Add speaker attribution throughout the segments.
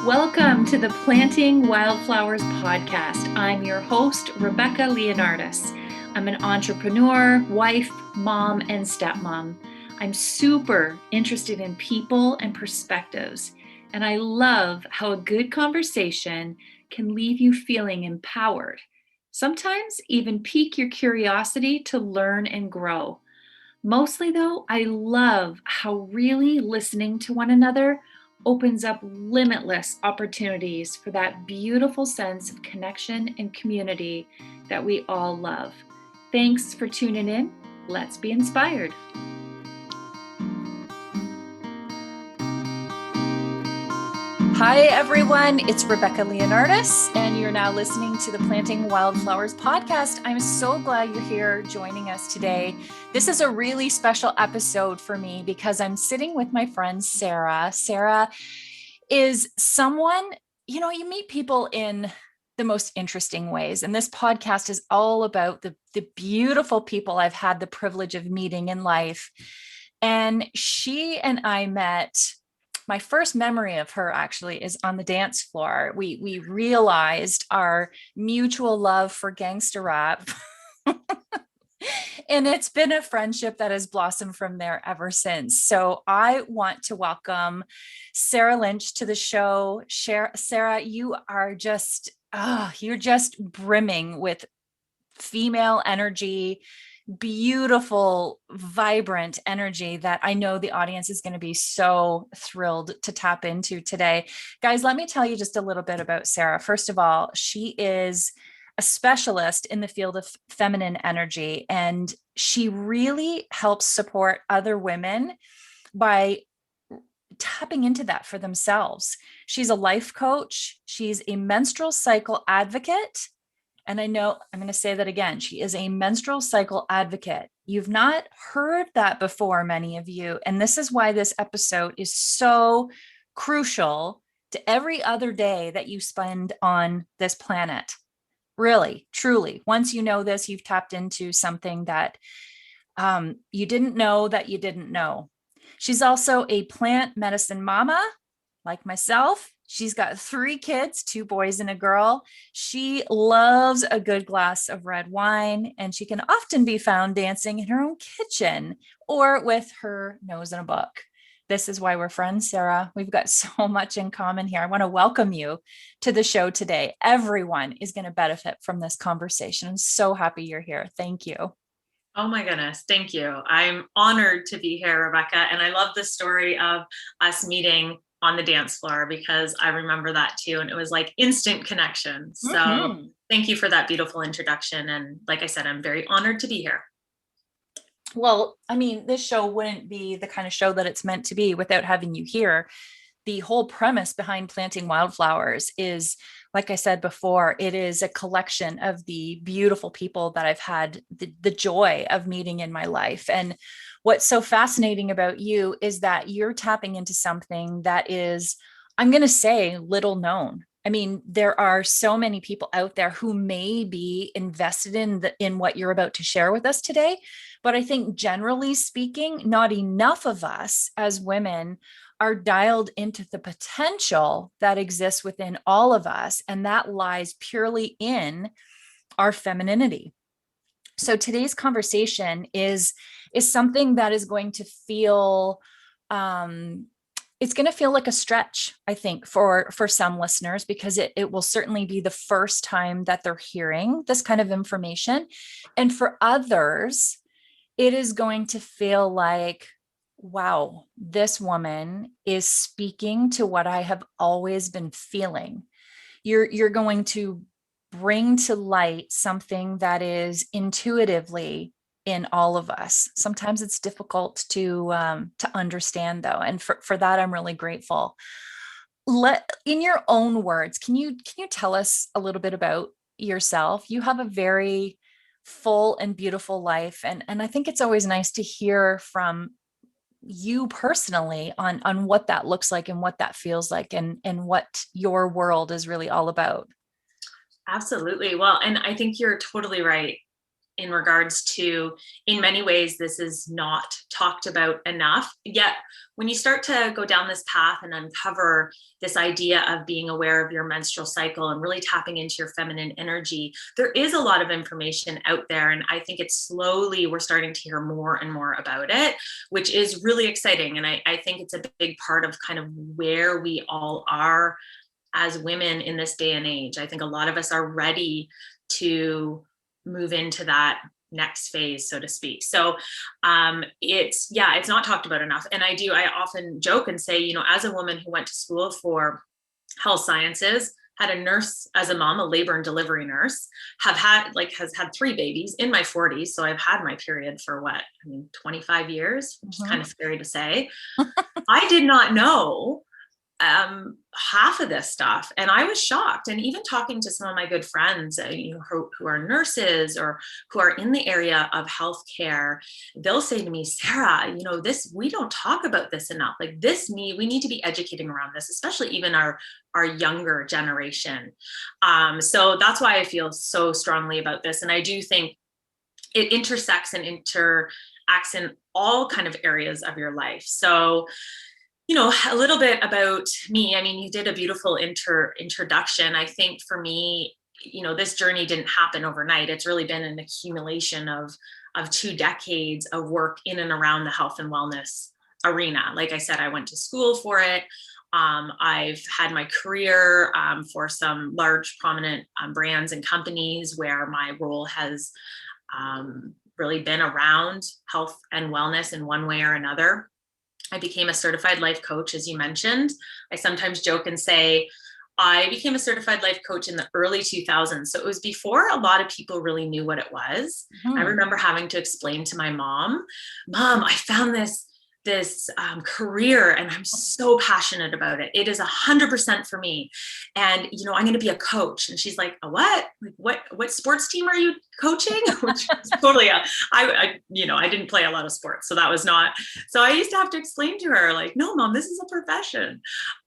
Speaker 1: Welcome to the Planting Wildflowers podcast. I'm your host, Rebecca Leonardis. I'm an entrepreneur, wife, mom, and stepmom. I'm super interested in people and perspectives, and I love how a good conversation can leave you feeling empowered. Sometimes even pique your curiosity to learn and grow. Mostly, though, I love how really listening to one another opens up limitless opportunities for that beautiful sense of connection and community that we all love. Thanks for tuning in. Let's be inspired. Hi, everyone. It's Rebecca Leonardis, and you're now listening to the Planting Wildflowers podcast. I'm so glad you're here joining us today. This is a really special episode for me because I'm sitting with my friend, Sarah. Sarah is someone, you meet people in the most interesting ways. And this podcast is all about the beautiful people I've had the privilege of meeting in life. And she and I met. My first memory of her actually is on the dance floor. We realized our mutual love for gangster rap. And it's been a friendship that has blossomed from there ever since. So I want to welcome Sarah Lynch to the show. Sarah, you are you're just brimming with female energy, beautiful, vibrant energy that I know the audience is going to be so thrilled to tap into today. Guys, let me tell you just a little bit about Sarah. First of all, she is a specialist in the field of feminine energy, and she really helps support other women by tapping into that for themselves. She's a life coach. She's a menstrual cycle advocate. And I know I'm going to say that again. She is a menstrual cycle advocate. You've not heard that before, many of you. And this is why this episode is so crucial to every other day that you spend on this planet. Really, truly. Once you know this, you've tapped into something that you didn't know that you didn't know. She's also a plant medicine mama, like myself. She's got 3 kids, 2 boys and a girl. She loves a good glass of red wine, and she can often be found dancing in her own kitchen or with her nose in a book. This is why we're friends, Sarah. We've got so much in common here. I want to welcome you to the show today. Everyone is going to benefit from this conversation. I'm so happy you're here. Thank you.
Speaker 2: Oh my goodness. Thank you. I'm honored to be here, Rebecca. And I love the story of us meeting on the dance floor because I remember that too. And it was like instant connection. So Thank you for that beautiful introduction. And like I said, I'm very honored to be here.
Speaker 1: Well, I mean, this show wouldn't be the kind of show that it's meant to be without having you here. The whole premise behind Planting Wildflowers is, like I said before, it is a collection of the beautiful people that I've had the joy of meeting in my life. And what's so fascinating about you is that you're tapping into something that is, I'm going to say, little known. I mean, there are so many people out there who may be invested in what you're about to share with us today. But I think generally speaking, not enough of us as women are dialed into the potential that exists within all of us. And that lies purely in our femininity. So today's conversation is something that is going to feel, it's going to feel like a stretch, I think, for some listeners, because it will certainly be the first time that they're hearing this kind of information. And for others, it is going to feel like, wow, this woman is speaking to what I have always been feeling. You're going to bring to light something that is intuitively in all of us. Sometimes it's difficult to understand, though, and for that I'm really grateful. In your own words, can you tell us a little bit about yourself? You have a very full and beautiful life, and I think it's always nice to hear from you personally on what that looks like and what that feels like and what your world is really all about.
Speaker 2: Absolutely. Well, and I think you're totally right. in regards to, in many ways, this is not talked about enough. Yet, when you start to go down this path and uncover this idea of being aware of your menstrual cycle and really tapping into your feminine energy, there is a lot of information out there. And I think it's slowly, we're starting to hear more and more about it, which is really exciting. And I think it's a big part of kind of where we all are as women in this day and age. I think a lot of us are ready to move into that next phase, so to speak. So it's not talked about enough. And I often joke and say, as a woman who went to school for health sciences, had a nurse as a mom, a labor and delivery nurse, has had 3 babies in my 40s. So I've had my period for 25 years, which is kind of scary to say. I did not know half of this stuff. And I was shocked. And even talking to some of my good friends, who are nurses or who are in the area of healthcare, they'll say to me, Sarah, we don't talk about this enough. Like we need to be educating around this, especially even our younger generation. So that's why I feel so strongly about this. And I do think it intersects and interacts in all kind of areas of your life. So a little bit about me. I mean, you did a beautiful introduction. I think for me, this journey didn't happen overnight. It's really been an accumulation of 2 decades of work in and around the health and wellness arena. Like I said, I went to school for it. I've had my career for some large prominent brands and companies where my role has really been around health and wellness in one way or another. I became a certified life coach, as you mentioned. I sometimes joke and say, I became a certified life coach in the early 2000s. So it was before a lot of people really knew what it was. I remember having to explain to my mom, I found this career and I'm so passionate about it. It is 100% for me. And, I'm going to be a coach. And she's like, a what? Like, what sports team are you coaching? Which is totally, I didn't play a lot of sports. So that was not, so I used to have to explain to her like, no, Mom, this is a profession.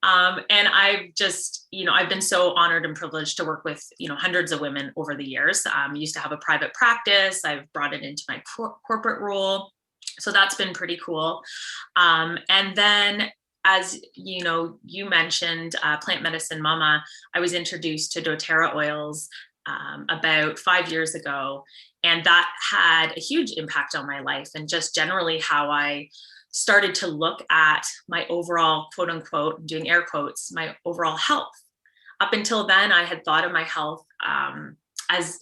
Speaker 2: And I've just, I've been so honored and privileged to work with, hundreds of women over the years. Used to have a private practice. I've brought it into my corporate role. So that's been pretty cool. And then, as you mentioned, Plant Medicine Mama, I was introduced to doTERRA oils about 5 years ago. And that had a huge impact on my life and just generally how I started to look at my overall, quote unquote, doing air quotes, my overall health. Up until then, I had thought of my health as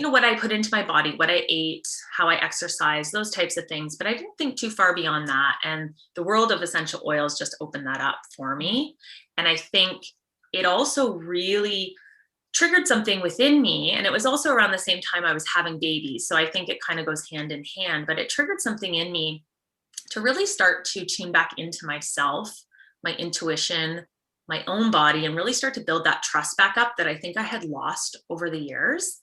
Speaker 2: what I put into my body, what I ate, how I exercise, those types of things. But I didn't think too far beyond that. And the world of essential oils just opened that up for me. And I think it also really triggered something within me. And it was also around the same time I was having babies. So I think it kind of goes hand in hand, but it triggered something in me to really start to tune back into myself, my intuition, my own body, and really start to build that trust back up that I think I had lost over the years.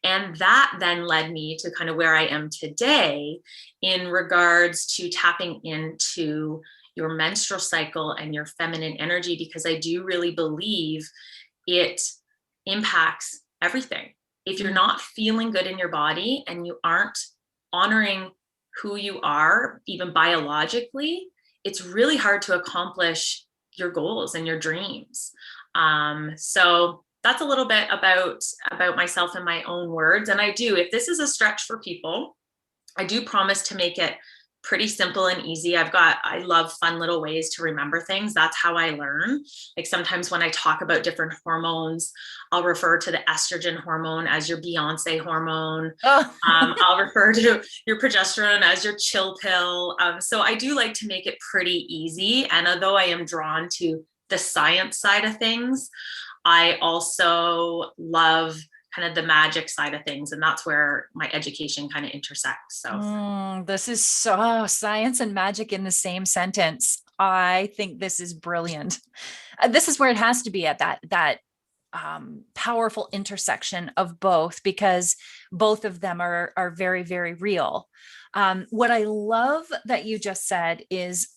Speaker 2: And that then led me to kind of where I am today in regards to tapping into your menstrual cycle and your feminine energy, because I do really believe it impacts everything. If you're not feeling good in your body and you aren't honoring who you are, even biologically, it's really hard to accomplish your goals and your dreams. So that's a little bit about myself in my own words. And I do, if this is a stretch for people, I do promise to make it pretty simple and easy. I love fun little ways to remember things. That's how I learn. Like sometimes when I talk about different hormones, I'll refer to the estrogen hormone as your Beyonce hormone.
Speaker 1: Oh.
Speaker 2: I'll refer to your progesterone as your chill pill. So I do like to make it pretty easy. And although I am drawn to the science side of things, I also love kind of the magic side of things. And that's where my education kind of intersects. So
Speaker 1: this is so science and magic in the same sentence. I think this is brilliant. This is where it has to be at that powerful intersection of both, because both of them are very, very real. What I love that you just said is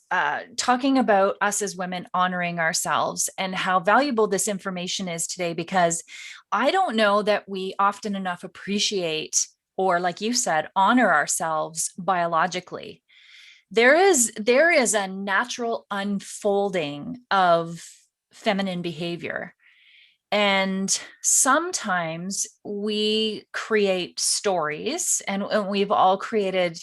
Speaker 1: talking about us as women honoring ourselves and how valuable this information is today, because I don't know that we often enough appreciate or like you said, honor ourselves biologically, there is a natural unfolding of feminine behavior. And sometimes we create stories, and we've all created,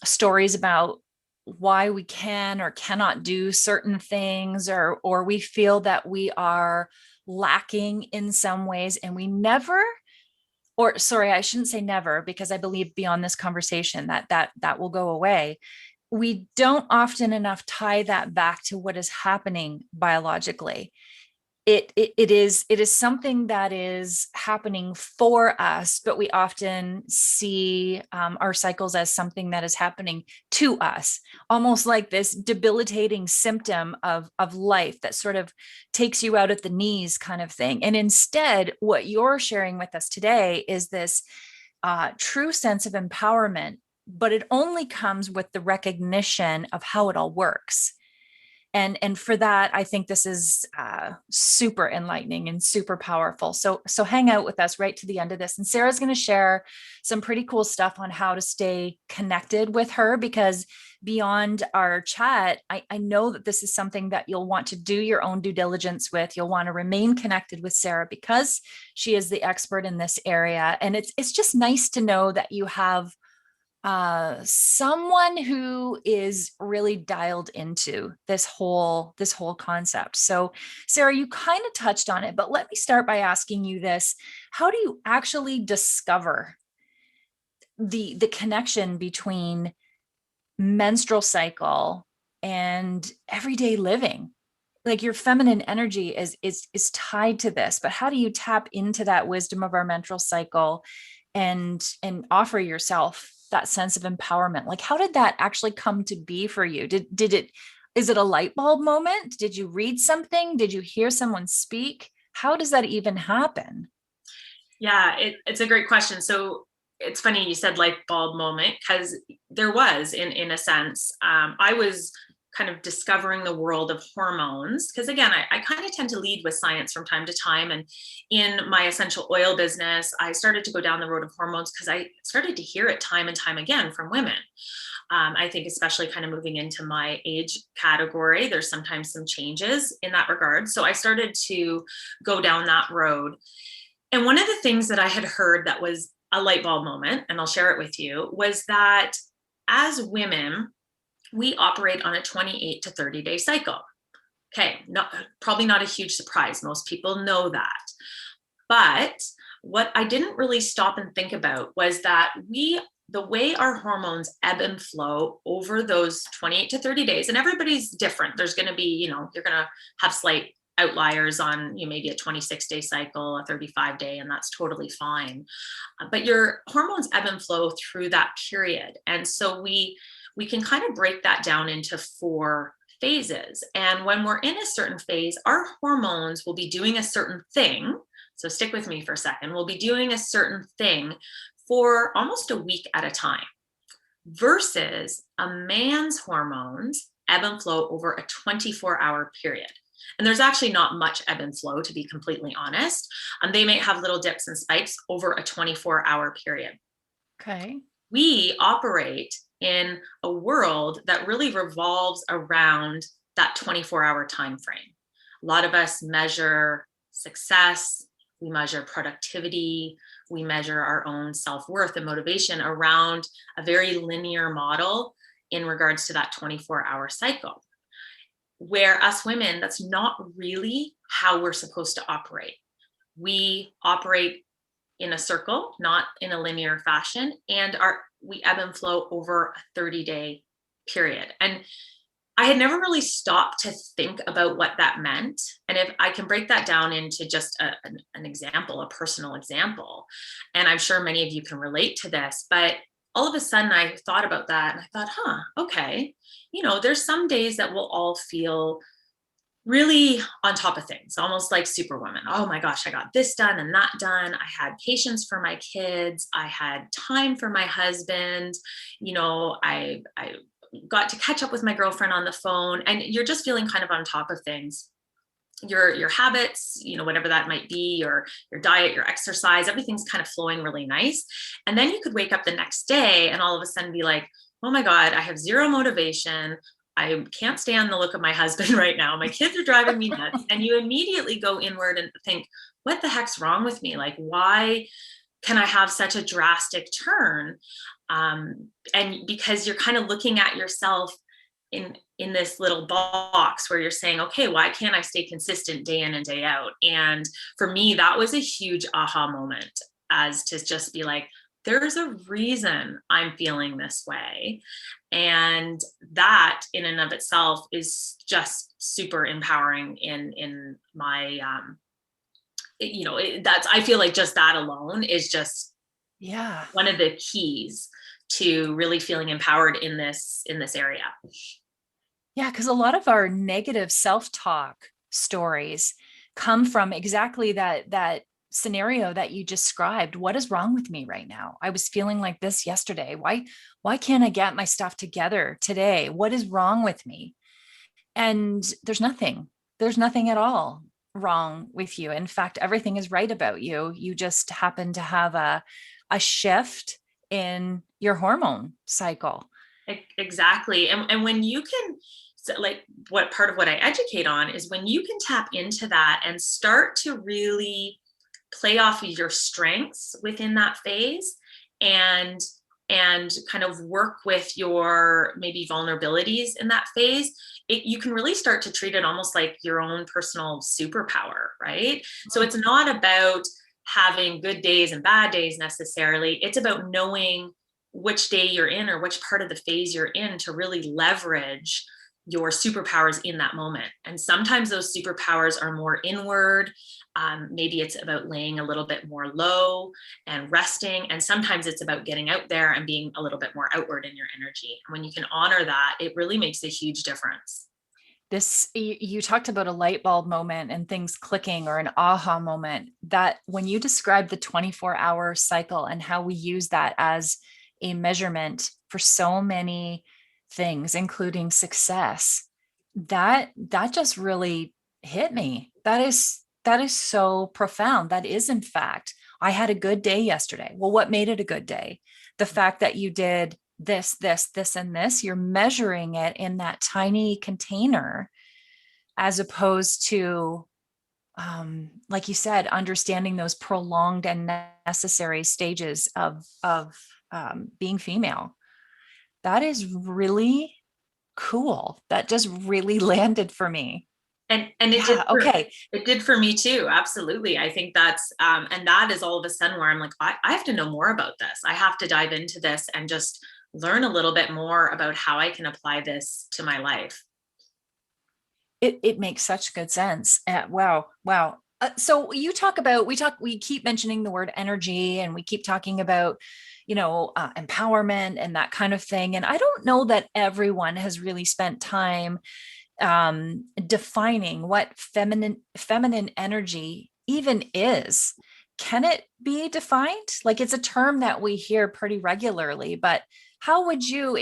Speaker 1: stories about why we can or cannot do certain things, or we feel that we are lacking in some ways, and we never, or sorry, I shouldn't say never, because I believe beyond this conversation that will go away. We don't often enough tie that back to what is happening biologically. It is something that is happening for us, but we often see our cycles as something that is happening to us, almost like this debilitating symptom of life that sort of takes you out at the knees kind of thing. And instead, what you're sharing with us today is this true sense of empowerment, but it only comes with the recognition of how it all works. And for that, I think this is super enlightening and super powerful. So hang out with us right to the end of this, and Sarah's going to share some pretty cool stuff on how to stay connected with her, because beyond our chat, I know that this is something that you'll want to do your own due diligence with. You'll want to remain connected with Sarah because she is the expert in this area, and it's just nice to know that you have someone who is really dialed into this whole concept. So Sarah, you kind of touched on it, but let me start by asking you this: how do you actually discover the connection between menstrual cycle and everyday living? Like, your feminine energy is tied to this, but how do you tap into that wisdom of our menstrual cycle and offer yourself that sense of empowerment? Like, how did that actually come to be for you? Did it, is it a light bulb moment? Did you read something? Did you hear someone speak? How does that even happen?
Speaker 2: Yeah, it's a great question. So it's funny you said light bulb moment, because there was, in a sense, I was kind of discovering the world of hormones, because again, I kind of tend to lead with science from time to time. And in my essential oil business, I started to go down the road of hormones because I started to hear it time and time again from women. I think especially kind of moving into my age category, there's sometimes some changes in that regard. So I started to go down that road. And one of the things that I had heard that was a light bulb moment, and I'll share it with you, was that as women, we operate on a 28 to 30 day cycle. Okay, probably not a huge surprise. Most people know that. But what I didn't really stop and think about was that the way our hormones ebb and flow over those 28 to 30 days, and everybody's different. There's going to be, you're going to have slight outliers on, maybe a 26-day cycle, a 35-day, and that's totally fine. But your hormones ebb and flow through that period. And so we can kind of break that down into 4 phases. And when we're in a certain phase, our hormones will be doing a certain thing. So stick with me for a second. We'll be doing a certain thing for almost a week at a time, versus a man's hormones ebb and flow over a 24-hour period. And there's actually not much ebb and flow, to be completely honest. They may have little dips and spikes over a 24-hour period.
Speaker 1: Okay.
Speaker 2: We operate in a world that really revolves around that 24-hour time frame. A lot of us measure success, we measure productivity, we measure our own self-worth and motivation around a very linear model in regards to that 24-hour cycle. Where us women, that's not really how we're supposed to operate. We operate in a circle, not in a linear fashion, and we ebb and flow over a 30-day period. And I had never really stopped to think about what that meant. And if I can break that down into just an example, a personal example, and I'm sure many of you can relate to this, but all of a sudden I thought about that and I thought, okay, there's some days that we'll all feel really on top of things, almost like superwoman. Oh my gosh, I got this done and that done. I had patience for my kids. I had time for my husband. I got to catch up with my girlfriend on the phone, and you're just feeling kind of on top of things. your habits, whatever that might be, your diet, your exercise, everything's kind of flowing really nice. And then you could wake up the next day and all of a sudden be like, oh my God, I have zero motivation. I can't stand the look of my husband right now. My kids are driving me nuts. And you immediately go inward and think, what the heck's wrong with me? Like, why can I have such a drastic turn? And because you're kind of looking at yourself in this little box where you're saying, okay, why can't I stay consistent day in and day out? And for me, that was a huge aha moment, as to just be like, there's a reason I'm feeling this way. And that in and of itself is just super empowering in my, that's, I feel like just that alone is just one of the keys to really feeling empowered in this area.
Speaker 1: Yeah, because a lot of our negative self-talk stories come from exactly that scenario that you described. What is wrong with me right now? I was feeling like this yesterday. Why can't I get my stuff together today? What is wrong with me? And there's nothing. There's nothing at all wrong with you. In fact, everything is right about you. You just happen to have a shift in your hormone cycle.
Speaker 2: Exactly. And when you can, like, what part of what I educate on is when you can tap into that and start to really play off of your strengths within that phase, and kind of work with your maybe vulnerabilities in that phase, you can really start to treat it almost like your own personal superpower, right? So it's not about having good days and bad days necessarily. It's about knowing which day you're in or which part of the phase you're in to really leverage your superpowers in that moment. And sometimes those superpowers are more inward. Maybe it's about laying a little bit more low and resting. And sometimes it's about getting out there and being a little bit more outward in your energy. And when you can honor that, it really makes a huge difference.
Speaker 1: You talked about a light bulb moment and things clicking, or an aha moment, that when you described the 24-hour cycle and how we use that as a measurement for so many things, including success, that just really hit me. That is so profound. That is, in fact, I had a good day yesterday. Well, what made it a good day? The fact that you did this, and this, you're measuring it in that tiny container, as opposed to, like you said, understanding those prolonged and necessary stages of being female. That is really cool. That just really landed for me.
Speaker 2: And it did
Speaker 1: Yeah. Okay.
Speaker 2: it did for me too. Absolutely. I think that's and that is all of a sudden where I'm like, I have to know more about this. I have to dive into this and just learn a little bit more about how I can apply this to my life.
Speaker 1: It makes such good sense. Wow. Wow. So we keep mentioning the word energy, and we keep talking about, empowerment and that kind of thing. And I don't know that everyone has really spent time defining what feminine energy even is. Can it be defined? Like, it's a term that we hear pretty regularly, but how would you,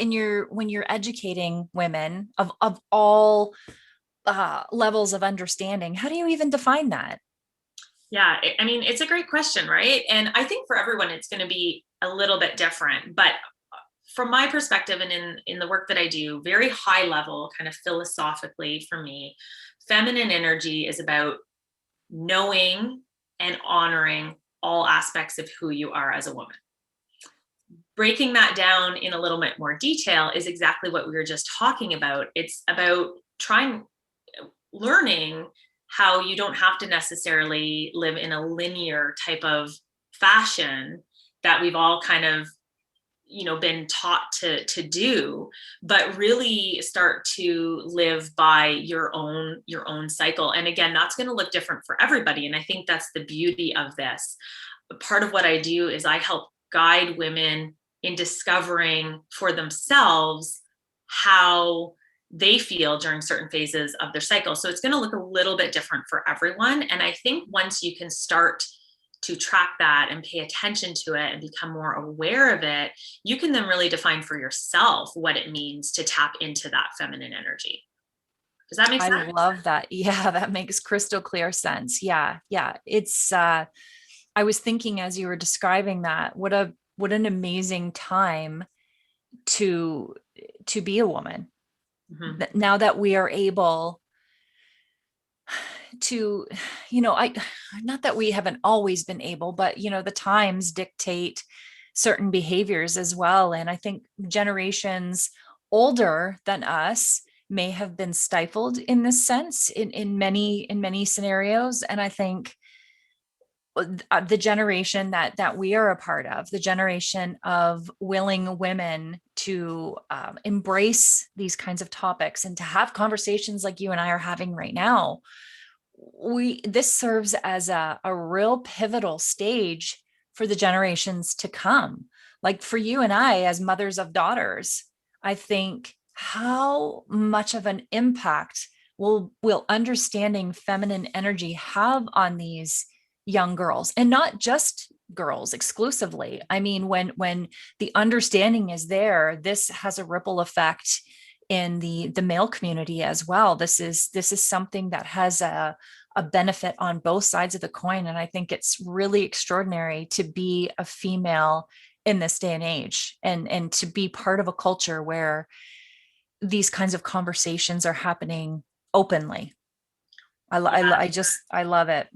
Speaker 1: when you're educating women of all levels of understanding, how do you even define that?
Speaker 2: Yeah, I mean, it's a great question, right? And I think for everyone, it's going to be a little bit different. But from my perspective and in the work that I do, very high level, kind of philosophically for me, feminine energy is about knowing and honoring all aspects of who you are as a woman. Breaking that down in a little bit more detail is exactly what we were just talking about. It's about learning how you don't have to necessarily live in a linear type of fashion that we've all kind of been taught to do, but really start to live by your own cycle. And again, that's going to look different for everybody, and I think that's the beauty of this. Part of what I do is I help guide women in discovering for themselves how they feel during certain phases of their cycle. So it's going to look a little bit different for everyone. And I think once you can start to track that and pay attention to it and become more aware of it, you can then really define for yourself what it means to tap into that feminine energy. Does that make
Speaker 1: I
Speaker 2: sense?
Speaker 1: love that. Yeah, that makes crystal clear sense. Yeah, yeah. It's I was thinking as you were describing that, what an amazing time to to be a woman.
Speaker 2: Mhm.
Speaker 1: Now that we are able to, I not that we haven't always been able, but the times dictate certain behaviors as well. And I think generations older than us may have been stifled in this sense in many scenarios. And I think the generation that we are a part of, the generation of willing women to embrace these kinds of topics and to have conversations like you and I are having right now, we this serves as a real pivotal stage for the generations to come. Like for you and I, as mothers of daughters, I think how much of an impact will understanding feminine energy have on these young girls, and not just girls exclusively. I mean, when the understanding is there, this has a ripple effect in the male community as well. This is something that has a benefit on both sides of the coin. And I think it's really extraordinary to be a female in this day and age, and to be part of a culture where these kinds of conversations are happening openly.
Speaker 2: Yeah,
Speaker 1: I love it.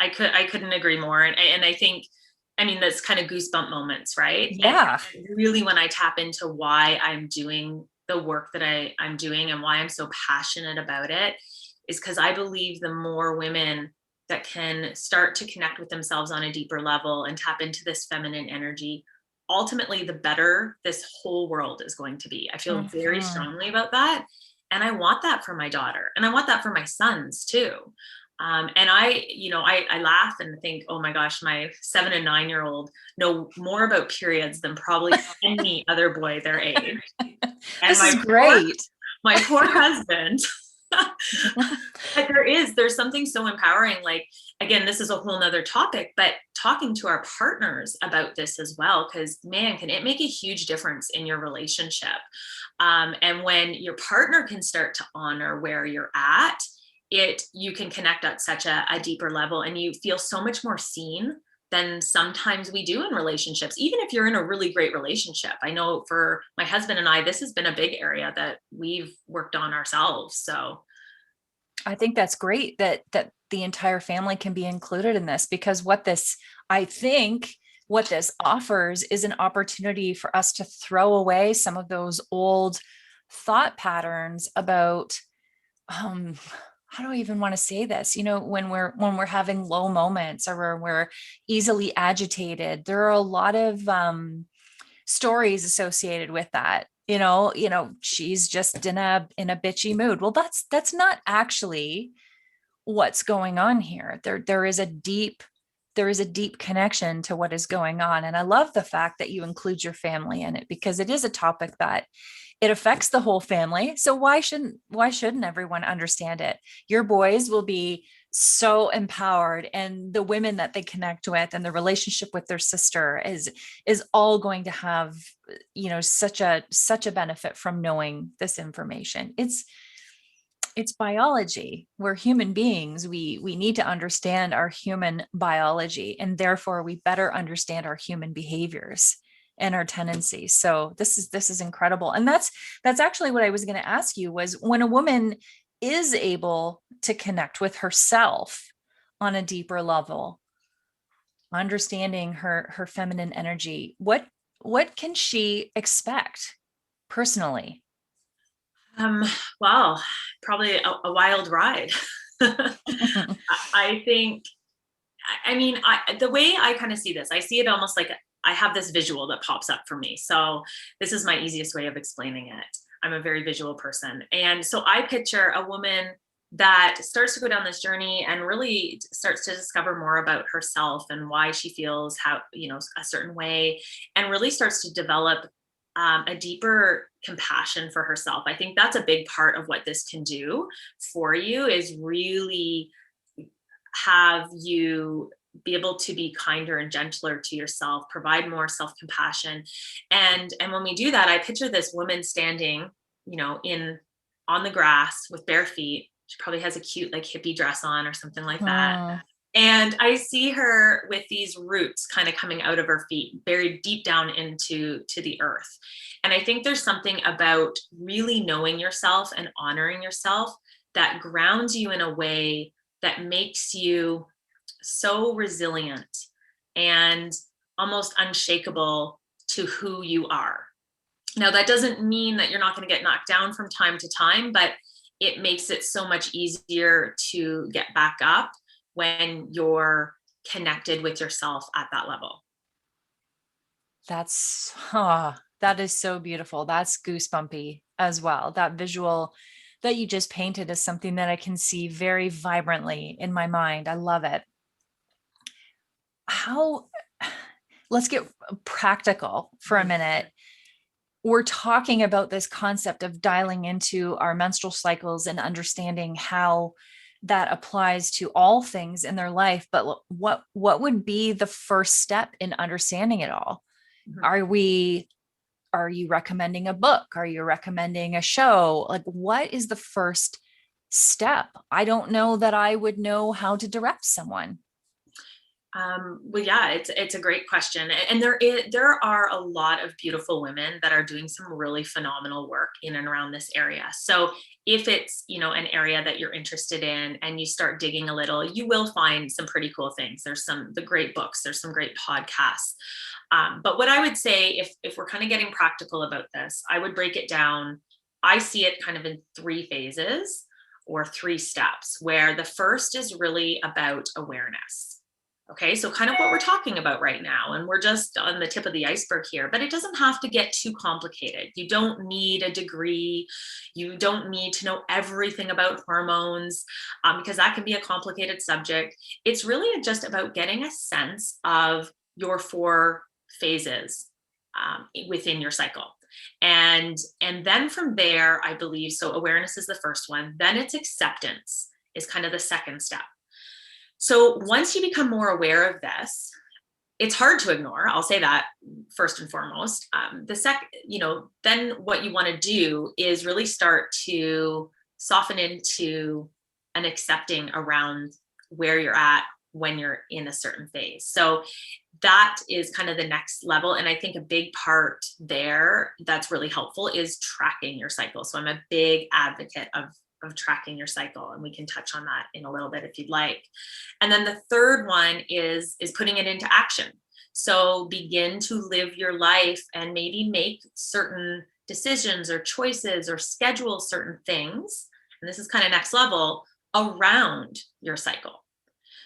Speaker 2: I couldn't agree more. And I think, I mean, that's kind of goosebump moments, right?
Speaker 1: Yeah.
Speaker 2: And really when I tap into why I'm doing the work that I'm doing and why I'm so passionate about it is because I believe the more women that can start to connect with themselves on a deeper level and tap into this feminine energy, ultimately the better this whole world is going to be. I feel very
Speaker 1: Mhm.
Speaker 2: strongly about that. And I want that for my daughter. And I want that for my sons too. And I laugh and think, oh my gosh, my 7 and 9-year-old know more about periods than probably any other boy their age. And
Speaker 1: This is great.
Speaker 2: my poor husband. But there's something so empowering. Like, again, this is a whole nother topic, but talking to our partners about this as well, because man, can it make a huge difference in your relationship. And when your partner can start to honor where you're at, you can connect at such a deeper level, and you feel so much more seen than sometimes we do in relationships, even if you're in a really great relationship. I know for my husband and I, this has been a big area that we've worked on ourselves. So
Speaker 1: I think that's great that the entire family can be included in this, because I think what this offers is an opportunity for us to throw away some of those old thought patterns about um how do I even want to say this? When we're having low moments, or when we're easily agitated, there are a lot of stories associated with that. She's just in a bitchy mood. Well, that's not actually what's going on here. There is a deep connection to what is going on. And I love the fact that you include your family in it, because it is a topic that it affects the whole family. So why shouldn't everyone understand it? Your boys will be so empowered, and the women that they connect with and the relationship with their sister is all going to have such a benefit from knowing this information. It's biology. We're human beings. We need to understand our human biology, and therefore we better understand our human behaviors and our tendencies. So this is incredible. And that's actually what I was going to ask you, was when a woman is able to connect with herself on a deeper level, understanding her feminine energy, what can she expect personally?
Speaker 2: Um, well, probably a wild ride. I think, I mean, the way I kind of see this, I see it almost like I have this visual that pops up for me. So this is my easiest way of explaining it. I'm a very visual person. And so I picture a woman that starts to go down this journey and really starts to discover more about herself and why she feels a certain way, and really starts to develop a deeper compassion for herself. I think that's a big part of what this can do for you, is really have you be able to be kinder and gentler to yourself, provide more self-compassion. And when we do that, I picture this woman standing, in on the grass with bare feet. She probably has a cute like hippie dress on or something like that.
Speaker 1: Hmm.
Speaker 2: And I see her with these roots kind of coming out of her feet, buried deep down into the earth. And I think there's something about really knowing yourself and honoring yourself that grounds you in a way that makes you so resilient and almost unshakable to who you are. Now, that doesn't mean that you're not going to get knocked down from time to time, but it makes it so much easier to get back up when you're connected with yourself at that level.
Speaker 1: That is so beautiful. That's goosebumpy as well. That visual that you just painted is something that I can see very vibrantly in my mind. I love it. How, let's get practical for a minute. We're talking about this concept of dialing into our menstrual cycles and understanding how that applies to all things in their life. But what would be the first step in understanding it all?
Speaker 2: Mhm.
Speaker 1: Are you recommending a book? Are you recommending a show? Like, what is the first step? I don't know that I would know how to direct someone.
Speaker 2: Well, yeah, it's a great question, and there are a lot of beautiful women that are doing some really phenomenal work in and around this area. So if it's an area that you're interested in, and you start digging a little, you will find some pretty cool things. There's the great books, there's some great podcasts. But what I would say, if we're kind of getting practical about this, I would break it down. I see it kind of in 3 phases or 3 steps, where the first is really about awareness. Okay, so kind of what we're talking about right now, and we're just on the tip of the iceberg here, but it doesn't have to get too complicated. You don't need a degree. You don't need to know everything about hormones, because that can be a complicated subject. It's really just about getting a sense of your 4 phases within your cycle. And then from there, I believe, so awareness is the first one, then it's acceptance is kind of the second step. So once you become more aware of this, it's hard to ignore. I'll say that first and foremost. Then what you want to do is really start to soften into an accepting around where you're at when you're in a certain phase. So that is kind of the next level. And I think a big part there that's really helpful is tracking your cycle. So I'm a big advocate of tracking your cycle, and we can touch on that in a little bit if you'd like. And then the third one is putting it into action. So begin to live your life and maybe make certain decisions or choices or schedule certain things. And this is kind of next level around your cycle.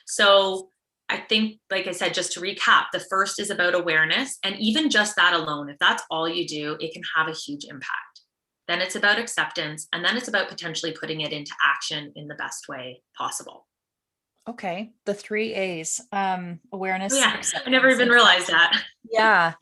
Speaker 2: So I think, like I said, just to recap, the first is about awareness. And even just that alone, if that's all you do, it can have a huge impact. Then it's about acceptance, and then it's about potentially putting it into action in the best way possible.
Speaker 1: Okay, the 3 A's,
Speaker 2: Oh,
Speaker 1: awareness,
Speaker 2: yeah, I never
Speaker 1: acceptance,
Speaker 2: even
Speaker 1: and
Speaker 2: realized
Speaker 1: action.
Speaker 2: that.
Speaker 1: Yeah.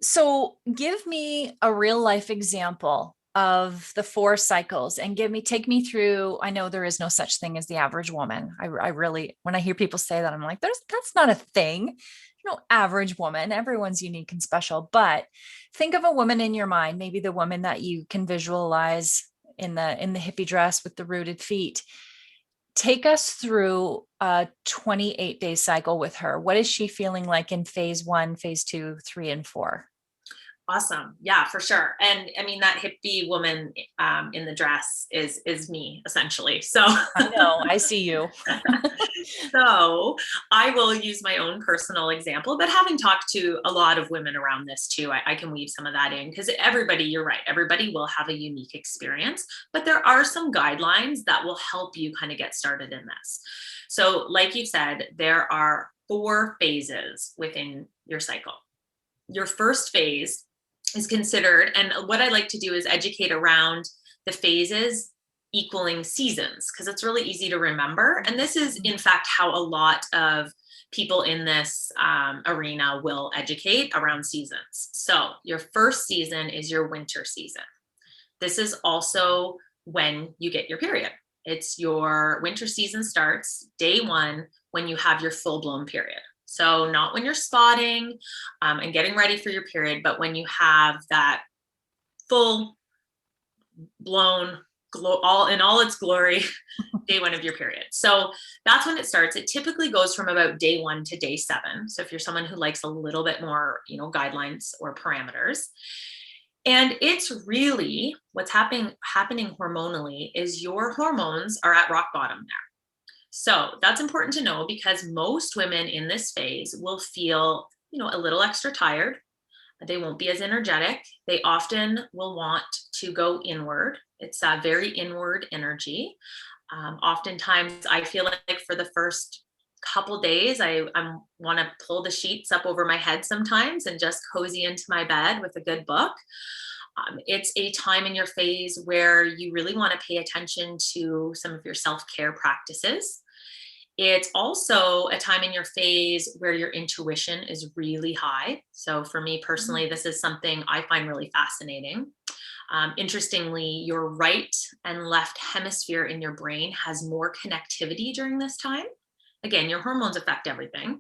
Speaker 1: So give me a real life example of the 4 cycles and take me through. I know there is no such thing as the average woman. I really, when I hear people say that, I'm like, that's not a thing. No average woman. Everyone's unique and special. But think of a woman in your mind, maybe the woman that you can visualize in the hippie dress with the rooted feet. Take us through a 28-day cycle with her. What is she feeling like in phase 1, phase 2, 3, and 4?
Speaker 2: Awesome. Yeah, for sure. And I mean, that hippie woman in the dress is me, essentially. So
Speaker 1: I know, I see you.
Speaker 2: so I will use my own personal example, but having talked to a lot of women around this too, I can weave some of that in, because you're right, everybody will have a unique experience, but there are some guidelines that will help you kind of get started in this. So like you said, there are 4 phases within your cycle. Your first phase is considered, and what I like to do is educate around the phases equaling seasons, because it's really easy to remember. And this is, in fact, how a lot of people in this arena will educate around seasons. So your first season is your winter season. This is also when you get your period. It's your winter season starts day 1 when you have your full-blown period. So not when you're spotting and getting ready for your period, but when you have that full blown all in all its glory, day one of your period. So that's when it starts. It typically goes from about day 1 to day 7. So if you're someone who likes a little bit more, guidelines or parameters, and it's really what's happening hormonally is your hormones are at rock bottom there. So that's important to know because most women in this phase will feel, a little extra tired. They won't be as energetic. They often will want to go inward. It's a very inward energy. Oftentimes I feel like for the first couple days, I want to pull the sheets up over my head sometimes and just cozy into my bed with a good book. It's a time in your phase where you really want to pay attention to some of your self-care practices. It's also a time in your phase where your intuition is really high. So for me personally, this is something I find really fascinating. Interestingly, your right and left hemisphere in your brain has more connectivity during this time. Again, your hormones affect everything.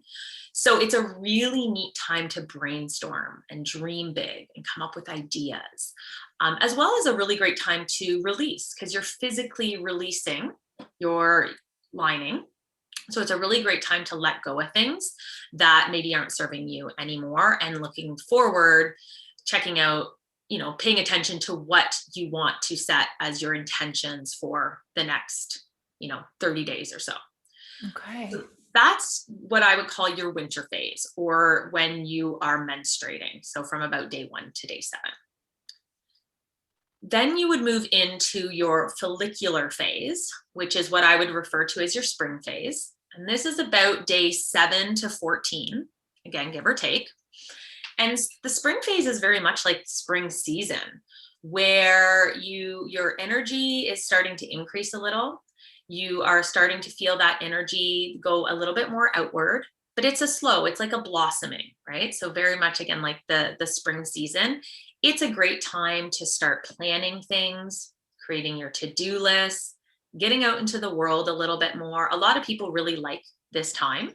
Speaker 2: So it's a really neat time to brainstorm and dream big and come up with ideas, as well as a really great time to release because you're physically releasing your lining. So it's a really great time to let go of things that maybe aren't serving you anymore and looking forward, checking out, paying attention to what you want to set as your intentions for the next, 30 days or so.
Speaker 1: Okay.
Speaker 2: So that's what I would call your winter phase or when you are menstruating. So from about day 1 to day 7. Then you would move into your follicular phase, which is what I would refer to as your spring phase. And this is about day 7 to 14, again, give or take. And the spring phase is very much like spring season, where your energy is starting to increase a little. You are starting to feel that energy go a little bit more outward, but it's like a blossoming, right? So very much, again, like the spring season. It's a great time to start planning things, creating your to-do list, getting out into the world a little bit more. A lot of people really like this time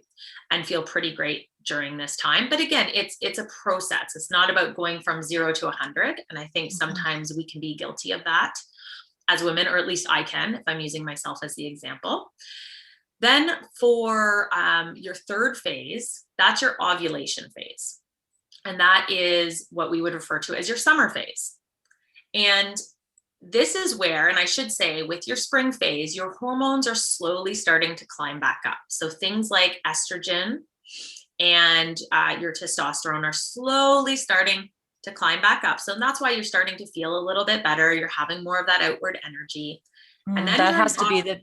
Speaker 2: and feel pretty great during this time. But again, it's a process. It's not about going from 0 to 100. And I think sometimes we can be guilty of that as women, or at least I can, if I'm using myself as the example. Then for your third phase, that's your ovulation phase. And that is what we would refer to as your summer phase. And this is where, and I should say with your spring phase, your hormones are slowly starting to climb back up. So things like estrogen and your testosterone are slowly starting to climb back up. So that's why you're starting to feel a little bit better. You're having more of that outward energy. And then
Speaker 1: that has to be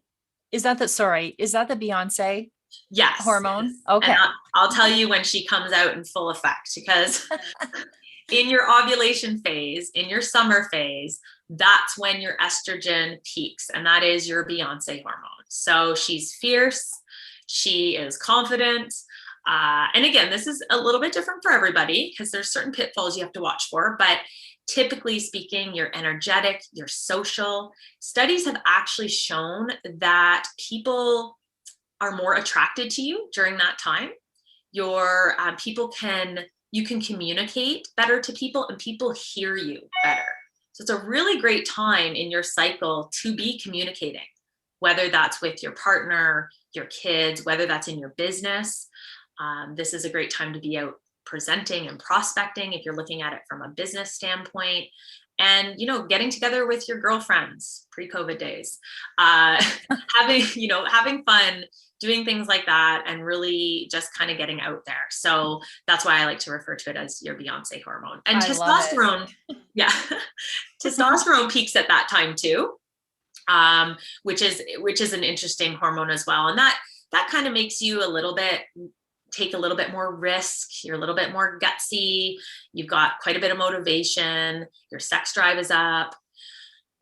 Speaker 1: is that the Beyonce
Speaker 2: yes
Speaker 1: hormone?
Speaker 2: Yes.
Speaker 1: Okay.
Speaker 2: And I'll tell you when she comes out in full effect, because in your ovulation phase, in your summer phase, that's when your estrogen peaks, and that is your Beyonce hormone. So she's fierce, she is confident. And again, this is a little bit different for everybody because there's certain pitfalls you have to watch for, but typically speaking, you're energetic, you're social. Studies have actually shown that people are more attracted to you during that time. You can communicate better to people and people hear you better. So it's a really great time in your cycle to be communicating, whether that's with your partner, your kids, whether that's in your business. This is a great time to be out presenting and prospecting if you're looking at it from a business standpoint, and getting together with your girlfriends, pre-COVID days, having fun, doing things like that, and really just kind of getting out there. So that's why I like to refer to it as your Beyonce hormone. And testosterone, yeah, testosterone peaks at that time too, which is an interesting hormone as well. And that kind of makes you take a little bit more risk. You're a little bit more gutsy. You've got quite a bit of motivation. Your sex drive is up.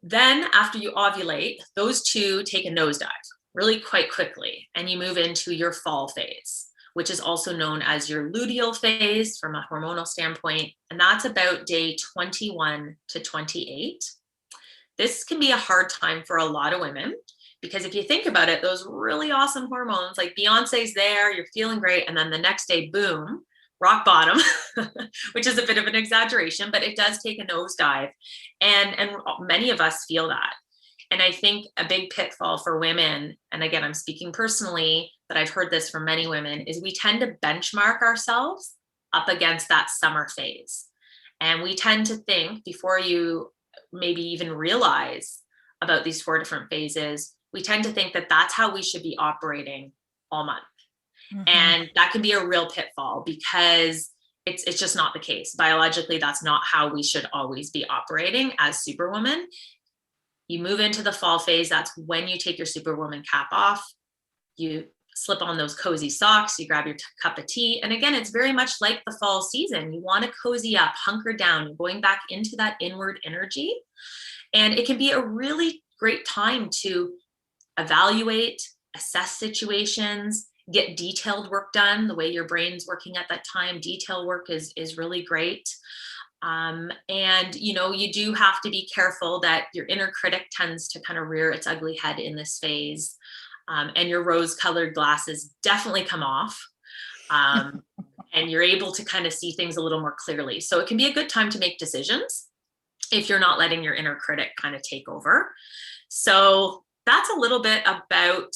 Speaker 2: Then after you ovulate, those two take a nosedive really quite quickly, and you move into your fall phase, which is also known as your luteal phase from a hormonal standpoint. And that's about day 21 to 28. This can be a hard time for a lot of women, because if you think about it, those really awesome hormones, like Beyonce's there, you're feeling great. And then the next day, boom, rock bottom, which is a bit of an exaggeration, but it does take a nosedive. And many of us feel that. And I think a big pitfall for women, and again, I'm speaking personally, but I've heard this from many women, is we tend to benchmark ourselves up against that summer phase. And we tend to think, before you maybe even realize about these 4 different phases, we tend to think that that's how we should be operating all month.
Speaker 1: Mhm.
Speaker 2: And that can be a real pitfall, because it's just not the case. Biologically, that's not how we should always be operating as Superwoman. You move into the fall phase, that's when you take your Superwoman cap off, you slip on those cozy socks, you grab your cup of tea. And again, it's very much like the fall season. You want to cozy up, hunker down, you're going back into that inward energy. And it can be a really great time to evaluate, assess situations, get detailed work done. The way your brain's working at that time, detail work is really great. And you do have to be careful that your inner critic tends to kind of rear its ugly head in this phase. And your rose-colored glasses definitely come off. And you're able to kind of see things a little more clearly. So it can be a good time to make decisions if you're not letting your inner critic kind of take over. So that's a little bit about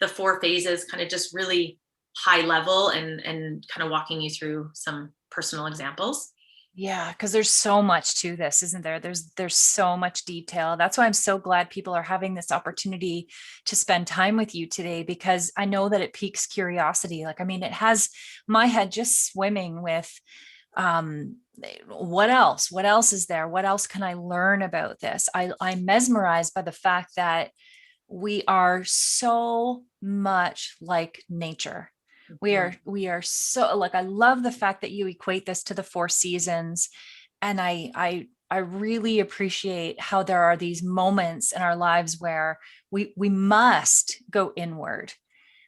Speaker 2: the 4 phases, kind of just really high level, and kind of walking you through some personal examples.
Speaker 1: Yeah, because there's so much to this, isn't there? There's so much detail. That's why I'm so glad people are having this opportunity to spend time with you today, because I know that it piques curiosity. Like, I mean, it has my head just swimming with what else? What else is there? What else can I learn about this? I'm mesmerized by the fact that we are so much like nature. We are so, like, I love the fact that you equate this to the 4 seasons. And I really appreciate how there are these moments in our lives where we must go inward.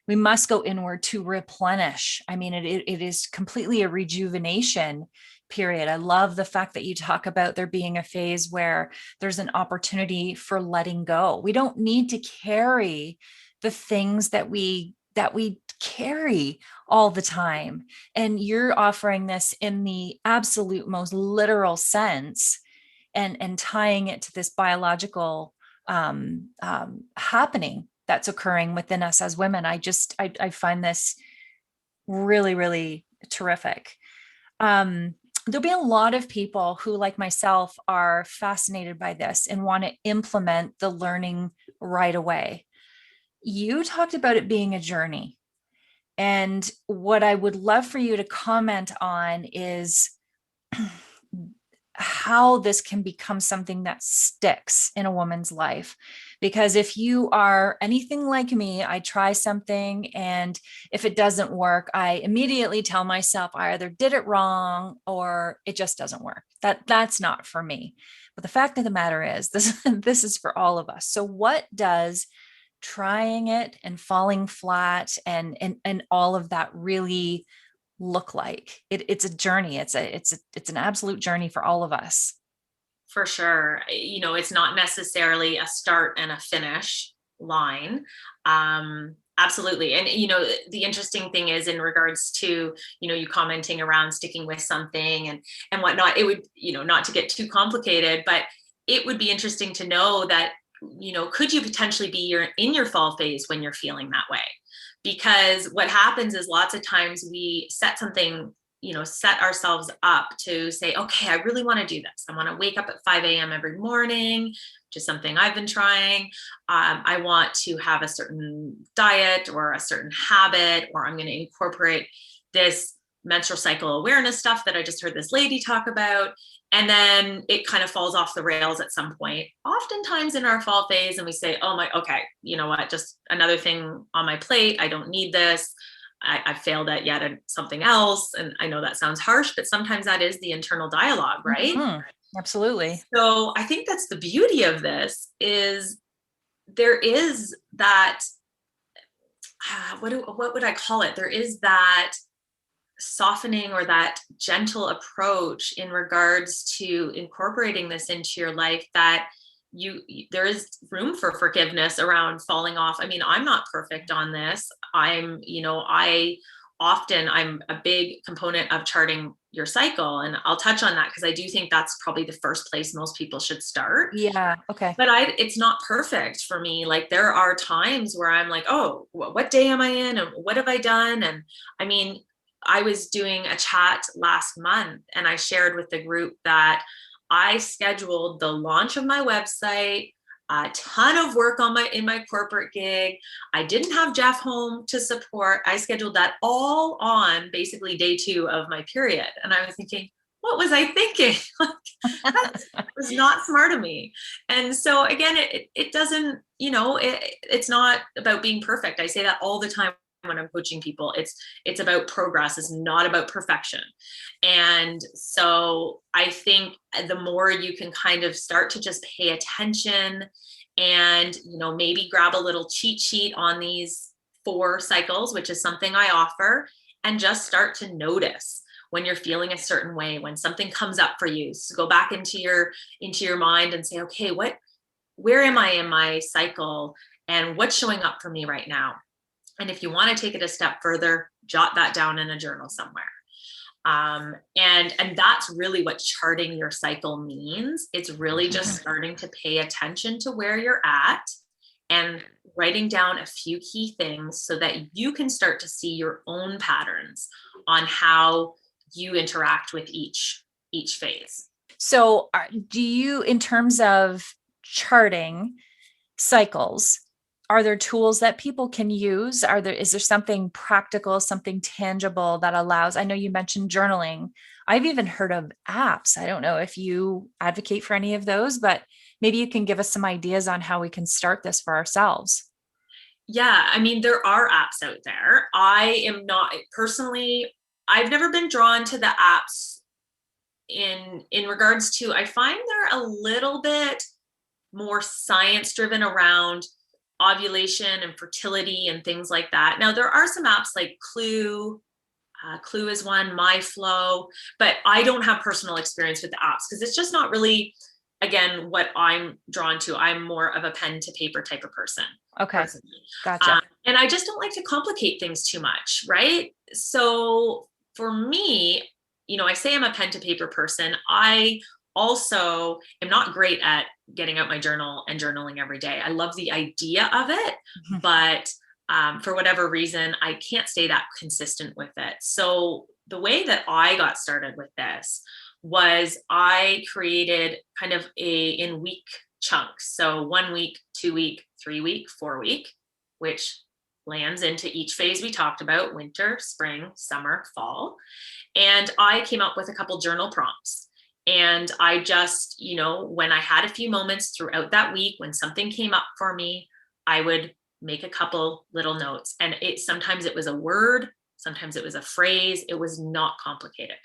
Speaker 1: We must go inward to replenish. I mean, it is completely a rejuvenation period. I love the fact that you talk about there being a phase where there's an opportunity for letting go. We don't need to carry the things that we carry all the time. And you're offering this in the absolute most literal sense, and tying it to this biological happening that's occurring within us as women. I find this really, really terrific. There'll be a lot of people who, like myself, are fascinated by this and want to implement the learning right away. You talked about it being a journey. And what I would love for you to comment on is how this can become something that sticks in a woman's life. Because if you are anything like me, I try something, and if it doesn't work, I immediately tell myself I either did it wrong or it just doesn't work. That's not for me. But the fact of the matter is, this is for all of us. So what does trying it and falling flat and all of that really look like? It's a journey. It's an absolute journey for all of us.
Speaker 2: For sure. It's not necessarily a start and a finish line. Absolutely. And, the interesting thing is, in regards to, you commenting around sticking with something and whatnot, it would, not to get too complicated, but it would be interesting to know that, could you potentially be in your fall phase when you're feeling that way? Because what happens is, lots of times we set ourselves up to say, okay, I really want to do this. I want to wake up at 5 a.m. every morning, which is something I've been trying. I want to have a certain diet or a certain habit, or I'm going to incorporate this menstrual cycle awareness stuff that I just heard this lady talk about. And then it kind of falls off the rails at some point, oftentimes in our fall phase. And we say, okay, you know what, just another thing on my plate. I don't need this. I failed at yet something else. And I know that sounds harsh, but sometimes that is the internal dialogue, right?
Speaker 1: Mm-hmm. Absolutely.
Speaker 2: So I think that's the beauty of this, is there is that, what would I call it? There is that softening, or that gentle approach in regards to incorporating this into your life, that there is room for forgiveness around falling off. I mean, I'm not perfect on this. I'm a big component of charting your cycle. And I'll touch on that because I do think that's probably the first place most people should start.
Speaker 1: Yeah. Okay.
Speaker 2: But it's not perfect for me. Like there are times where I'm like, oh, what day am I in? And what have I done? And I mean, I was doing a chat last month and I shared with the group that I scheduled the launch of my website, a ton of work in my corporate gig. I didn't have Jeff home to support. I scheduled that all on basically day 2 of my period. And I was thinking, what was I thinking? That was not smart of me. And so again, it doesn't, it's not about being perfect. I say that all the time when I'm coaching people. It's about progress. It's not about perfection. And so I think the more you can kind of start to just pay attention and, maybe grab a little cheat sheet on these 4 cycles, which is something I offer, and just start to notice when you're feeling a certain way, when something comes up for you. So go back into your mind and say, okay, where am I in my cycle and what's showing up for me right now? And if you want to take it a step further, jot that down in a journal somewhere. And that's really what charting your cycle means. It's really just starting to pay attention to where you're at and writing down a few key things so that you can start to see your own patterns on how you interact with each phase.
Speaker 1: So do you, in terms of charting cycles, are there tools that people can use? Is there something practical, something tangible that allows? I know you mentioned journaling. I've even heard of apps. I don't know if you advocate for any of those, but maybe you can give us some ideas on how we can start this for ourselves.
Speaker 2: Yeah, I mean, there are apps out there. I am not personally, I've never been drawn to the apps in regards to, I find they're a little bit more science driven around ovulation and fertility and things like that. Now, there are some apps like Clue. Clue is one, MyFlow, but I don't have personal experience with the apps because it's just not really, again, what I'm drawn to. I'm more of a pen to paper type of person.
Speaker 1: Okay.
Speaker 2: Personally.
Speaker 1: Gotcha.
Speaker 2: And I just don't like to complicate things too much, right? So for me, I say I'm a pen to paper person. I also am not great at getting out my journal and journaling every day. I love the idea of it, but for whatever reason, I can't stay that consistent with it. So the way that I got started with this was I created kind of in week chunks. So 1 week, 2 week, 3 week, 4 week, which lands into each phase we talked about: winter, spring, summer, fall. And I came up with a couple journal prompts. And I just, when I had a few moments throughout that week, when something came up for me, I would make a couple little notes. And sometimes it was a word, sometimes it was a phrase. It was not complicated.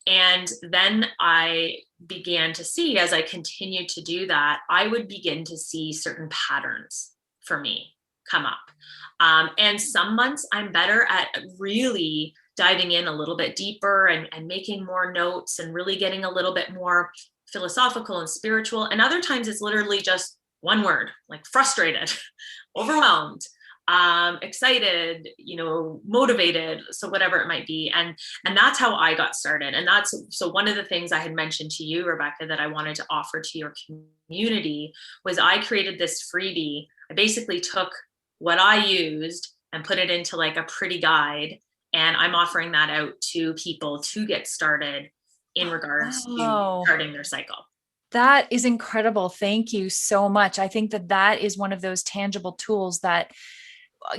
Speaker 2: And then I began to see, as I continued to do that, I would begin to see certain patterns for me come up. And some months I'm better at really diving in a little bit deeper and making more notes and really getting a little bit more philosophical and spiritual. And other times it's literally just one word, like frustrated, overwhelmed, excited, motivated, so whatever it might be. And that's how I got started. And so one of the things I had mentioned to you, Rebecca, that I wanted to offer to your community was I created this freebie. I basically took what I used and put it into like a pretty guide. And I'm offering that out to people to get started in regards to starting their cycle.
Speaker 1: That is incredible. Thank you so much. I think that is one of those tangible tools that,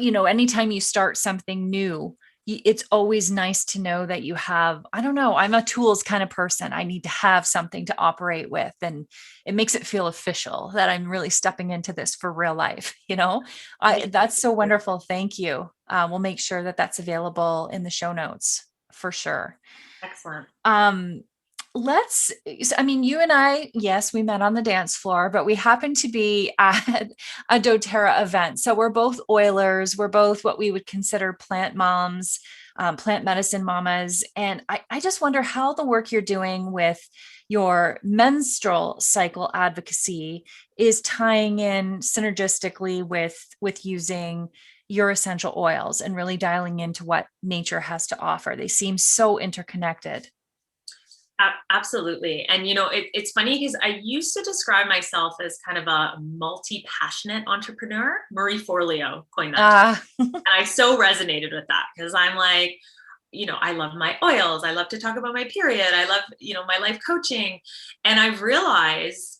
Speaker 1: anytime you start something new, it's always nice to know that you have, I don't know, I'm a tools kind of person. I need to have something to operate with, and it makes it feel official that I'm really stepping into this for real life. That's so wonderful. Thank you. We'll make sure that that's available in the show notes for sure.
Speaker 2: Excellent.
Speaker 1: You and I, yes, we met on the dance floor, but we happened to be at a doTERRA event. So we're both oilers. We're both what we would consider plant moms, plant medicine mamas. And I just wonder how the work you're doing with your menstrual cycle advocacy is tying in synergistically with using your essential oils and really dialing into what nature has to offer. They seem so interconnected.
Speaker 2: Absolutely. And, it's funny because I used to describe myself as kind of a multi-passionate entrepreneur. Marie Forleo coined that term.
Speaker 1: Ah,
Speaker 2: And I so resonated with that because I'm like, I love my oils. I love to talk about my period. I love, my life coaching. And I've realized,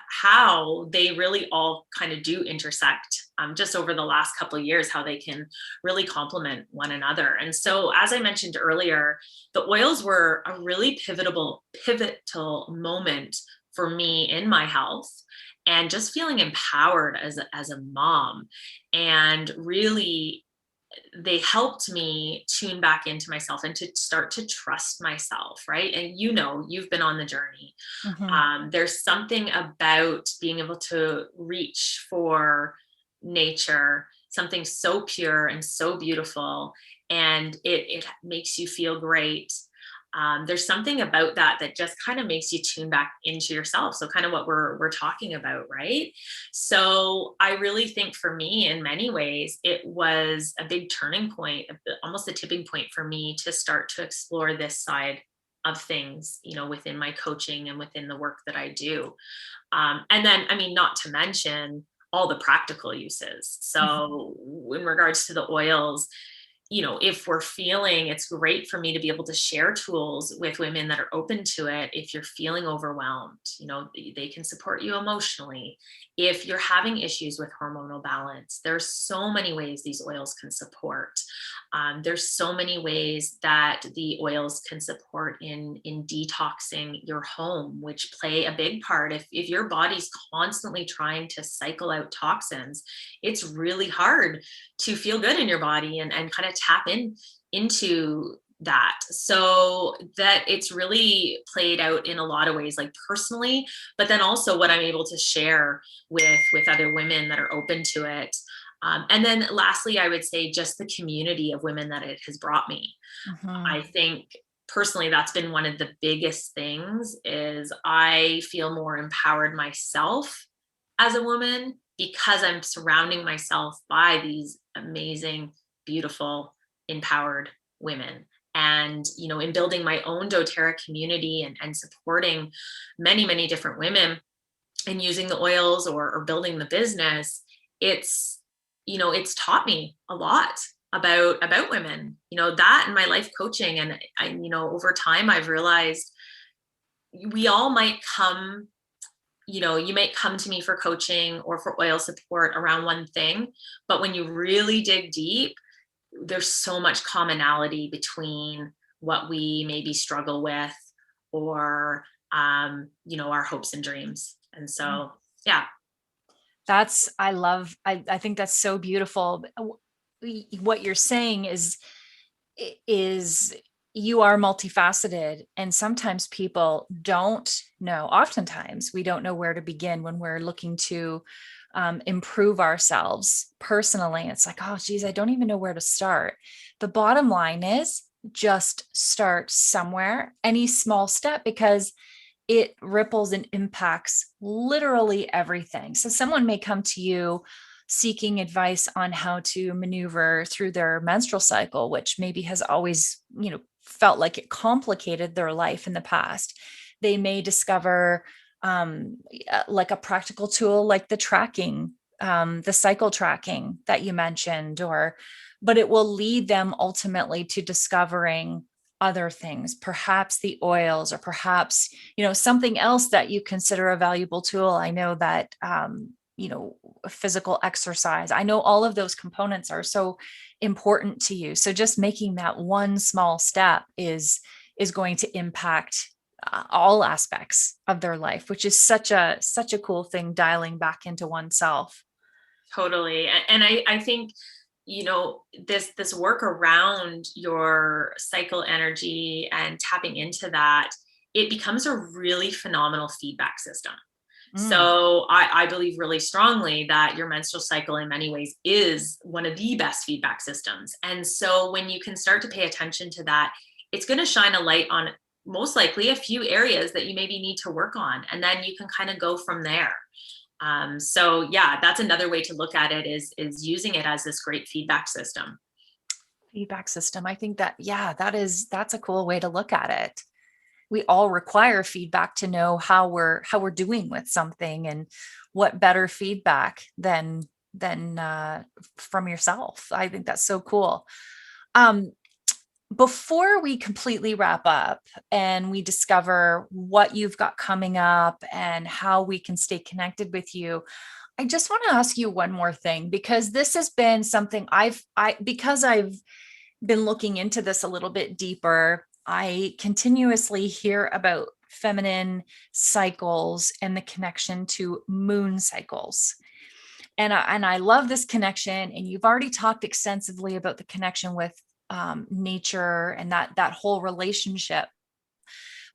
Speaker 2: how they really all kind of do intersect just over the last couple of years, how they can really complement one another. And so, as I mentioned earlier, the oils were a really pivotal moment for me in my health and just feeling empowered as a mom, and really they helped me tune back into myself and to start to trust myself, right? And you've been on the journey.
Speaker 1: mhm.
Speaker 2: There's something about being able to reach for nature, something so pure and so beautiful, and it makes you feel great. There's something about that that just kind of makes you tune back into yourself. So kind of what we're talking about, right? So I really think for me, in many ways, it was a big turning point, almost a tipping point for me to start to explore this side of things, within my coaching and within the work that I do. And then, I mean, not to mention all the practical uses.
Speaker 1: Mhm.
Speaker 2: So in regards to the oils, if we're feeling, it's great for me to be able to share tools with women that are open to it. If you're feeling overwhelmed, they can support you emotionally. If you're having issues with hormonal balance, there's so many ways these oils can support. There's so many ways that the oils can support in detoxing your home, which play a big part. If your body's constantly trying to cycle out toxins, it's really hard to feel good in your body and kind of tap into that. So that it's really played out in a lot of ways, like personally, but then also what I'm able to share with other women that are open to it. And then lastly, I would say just the community of women that it has brought me.
Speaker 1: Mhm.
Speaker 2: I think personally that's been one of the biggest things, is I feel more empowered myself as a woman because I'm surrounding myself by these amazing, beautiful, empowered women. And, in building my own doTERRA community and supporting many, many different women and using the oils or building the business, it's, it's taught me a lot about women, that and my life coaching. And over time, I've realized we all might come, you might come to me for coaching or for oil support around one thing, but when you really dig deep, there's so much commonality between what we maybe struggle with, or our hopes and dreams. And so, yeah.
Speaker 1: I think that's so beautiful. What you're saying is you are multifaceted, and sometimes people don't know. Oftentimes we don't know where to begin when we're looking to improve ourselves personally. It's like, oh geez, I don't even know where to start. The bottom line is just start somewhere, any small step, because it ripples and impacts literally everything. So someone may come to you seeking advice on how to maneuver through their menstrual cycle, which maybe has always, felt like it complicated their life in the past. They may discover like a practical tool like the cycle tracking that you mentioned, but it will lead them ultimately to discovering other things, perhaps the oils, or perhaps, something else that you consider a valuable tool. I know that, physical exercise, I know all of those components are so important to you. So just making that one small step is going to impact all aspects of their life, which is such a cool thing, dialing back into oneself.
Speaker 2: Totally. And I think, this work around your cycle energy and tapping into that, it becomes a really phenomenal feedback system.
Speaker 1: Mm.
Speaker 2: So I believe really strongly that your menstrual cycle in many ways is one of the best feedback systems. And so when you can start to pay attention to that, it's going to shine a light on most likely a few areas that you maybe need to work on. And then you can kind of go from there. So yeah, that's another way to look at it, is using it as this great feedback system.
Speaker 1: Feedback system. I think that, yeah, that's a cool way to look at it. we all require feedback to know how we're doing with something. And what better feedback than from yourself. I think that's so cool. um Before we completely wrap up and we discover what you've got coming up and how we can stay connected with you, I just want to ask you one more thing, because this has been something because I've been looking into this a little bit deeper. I continuously hear about feminine cycles and the connection to moon cycles. And I love this connection. And you've already talked extensively about the connection with nature and that whole relationship.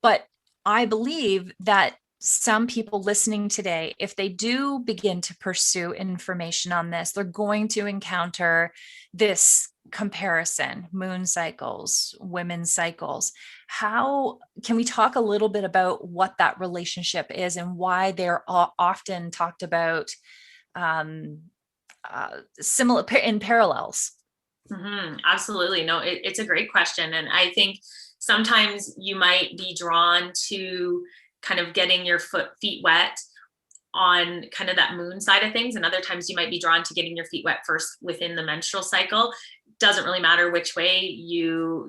Speaker 1: But I believe that some people listening today, if they do begin to pursue information on this, they're going to encounter this comparison: moon cycles, women's cycles. How can we talk a little bit about what that relationship is and why they're often talked about um, similar in parallels?
Speaker 2: Absolutely. No, it's a great question. And I think sometimes you might be drawn to kind of getting your feet wet on kind of that moon side of things. And other times you might be drawn to getting your feet wet first within the menstrual cycle. Doesn't really matter which way you